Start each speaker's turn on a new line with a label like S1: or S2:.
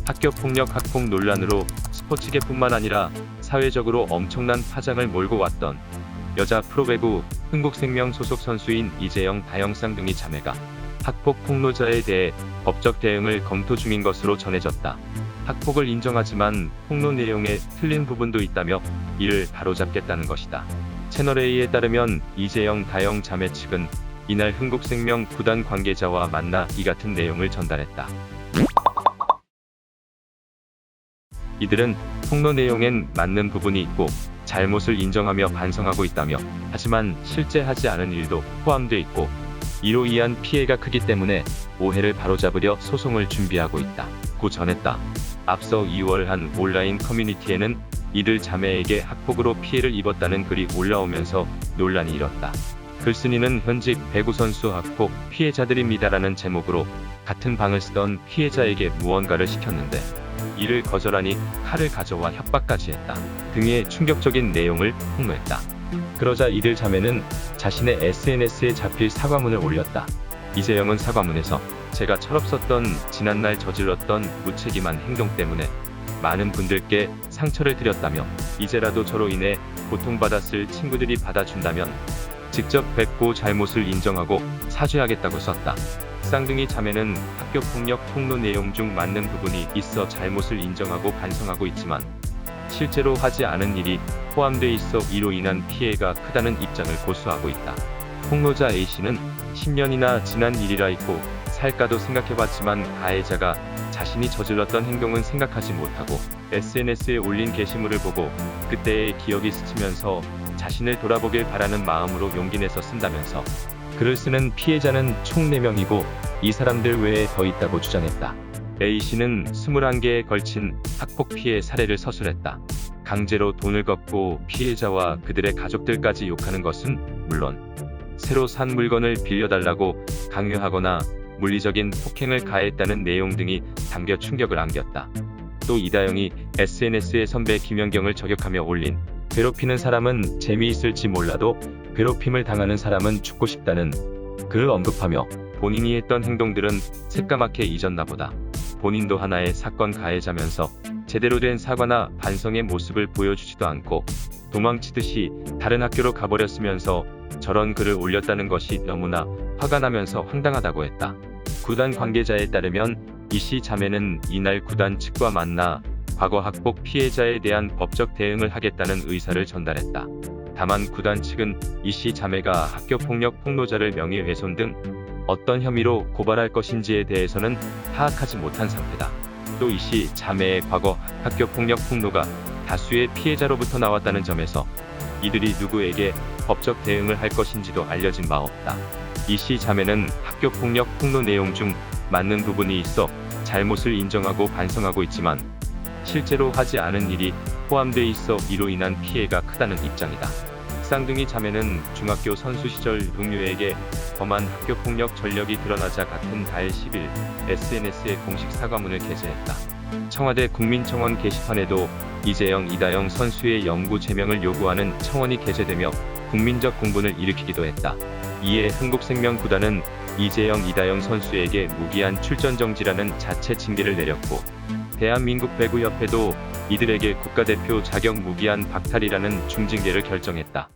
S1: 학교폭력 학폭 논란으로 스포츠계뿐만 아니라 사회적으로 엄청난 파장을 몰고 왔던 여자 프로배구 흥국생명 소속 선수인 이재영, 다영 쌍둥이 자매가 학폭 폭로자에 대해 법적 대응을 검토 중인 것으로 전해졌다. 학폭을 인정하지만 폭로 내용에 틀린 부분도 있다며 이를 바로잡겠다는 것이다. 채널A에 따르면 이재영, 다영 자매 측은 이날 흥국생명 구단 관계자와 만나 이 같은 내용을 전달했다. 이들은 폭로 내용엔 맞는 부분이 있고 잘못을 인정하며 반성하고 있다며, 하지만 실제 하지 않은 일도 포함돼 있고 이로 인한 피해가 크기 때문에 오해를 바로잡으려 소송을 준비하고 있다고 전했다. 앞서 2월 한 온라인 커뮤니티에는 이들 자매에게 학폭으로 피해를 입었다는 글이 올라오면서 논란이 일었다. 글쓴이는 현직 배구 선수 학폭 피해자들입니다라는 제목으로 같은 방을 쓰던 피해자에게 무언가를 시켰는데 이를 거절하니 칼을 가져와 협박까지 했다 등의 충격적인 내용을 폭로했다. 그러자 이들 자매는 자신의 SNS에 자필 사과문을 올렸다. 이재영은 사과문에서 제가 철없었던 지난날 저질렀던 무책임한 행동 때문에 많은 분들께 상처를 드렸다며 이제라도 저로 인해 고통받았을 친구들이 받아준다면 직접 뵙고 잘못을 인정하고 사죄하겠다고 썼다. 쌍둥이 자매는 학교폭력 폭로 내용 중 맞는 부분이 있어 잘못을 인정하고 반성하고 있지만 실제로 하지 않은 일이 포함돼 있어 이로 인한 피해가 크다는 입장을 고수하고 있다. 폭로자 A씨는 10년이나 지난 일이라 잊고 살까도 생각해봤지만 가해자가 자신이 저질렀던 행동은 생각하지 못하고 SNS에 올린 게시물을 보고 그때의 기억이 스치면서 자신을 돌아보길 바라는 마음으로 용기 내서 쓴다면서 글을 쓰는 피해자는 총 4명이고 이 사람들 외에 더 있다고 주장했다. A씨는 21개에 걸친 학폭 피해 사례를 서술했다. 강제로 돈을 걷고 피해자와 그들의 가족들까지 욕하는 것은 물론 새로 산 물건을 빌려달라고 강요하거나 물리적인 폭행을 가했다는 내용 등이 담겨 충격을 안겼다. 또 이다영이 SNS에 선배 김연경을 저격하며 올린 괴롭히는 사람은 재미있을지 몰라도 괴롭힘을 당하는 사람은 죽고 싶다는 글을 언급하며 본인이 했던 행동들은 새까맣게 잊었나 보다. 본인도 하나의 사건 가해자면서 제대로 된 사과나 반성의 모습을 보여주지도 않고 도망치듯이 다른 학교로 가버렸으면서 저런 글을 올렸다는 것이 너무나 화가 나면서 황당하다고 했다. 구단 관계자에 따르면 이씨 자매는 이날 구단 측과 만나 과거 학폭 피해자에 대한 법적 대응을 하겠다는 의사를 전달했다. 다만 구단 측은 이씨 자매가 학교폭력 폭로자를 명예훼손 등 어떤 혐의로 고발할 것인지에 대해서는 파악하지 못한 상태다. 또 이씨 자매의 과거 학교폭력 폭로가 다수의 피해자로부터 나왔다는 점에서 이들이 누구에게 법적 대응을 할 것인지도 알려진 바 없다. 이씨 자매는 학교폭력 폭로 내용 중 맞는 부분이 있어 잘못을 인정하고 반성하고 있지만 실제로 하지 않은 일이 포함돼 있어 이로 인한 피해가 크다는 입장이다. 쌍둥이 자매는 중학교 선수 시절 동료에게 범한 학교폭력 전력이 드러나자 같은 달 10일 SNS에 공식 사과문을 게재했다. 청와대 국민청원 게시판에도 이재영, 이다영 선수의 영구 제명을 요구하는 청원이 게재되며 국민적 공분을 일으키기도 했다. 이에 흥국생명 구단은 이재영, 이다영 선수에게 무기한 출전 정지라는 자체 징계를 내렸고 대한민국 배구협회도 이들에게 국가대표 자격 무기한 박탈이라는 중징계를 결정했다.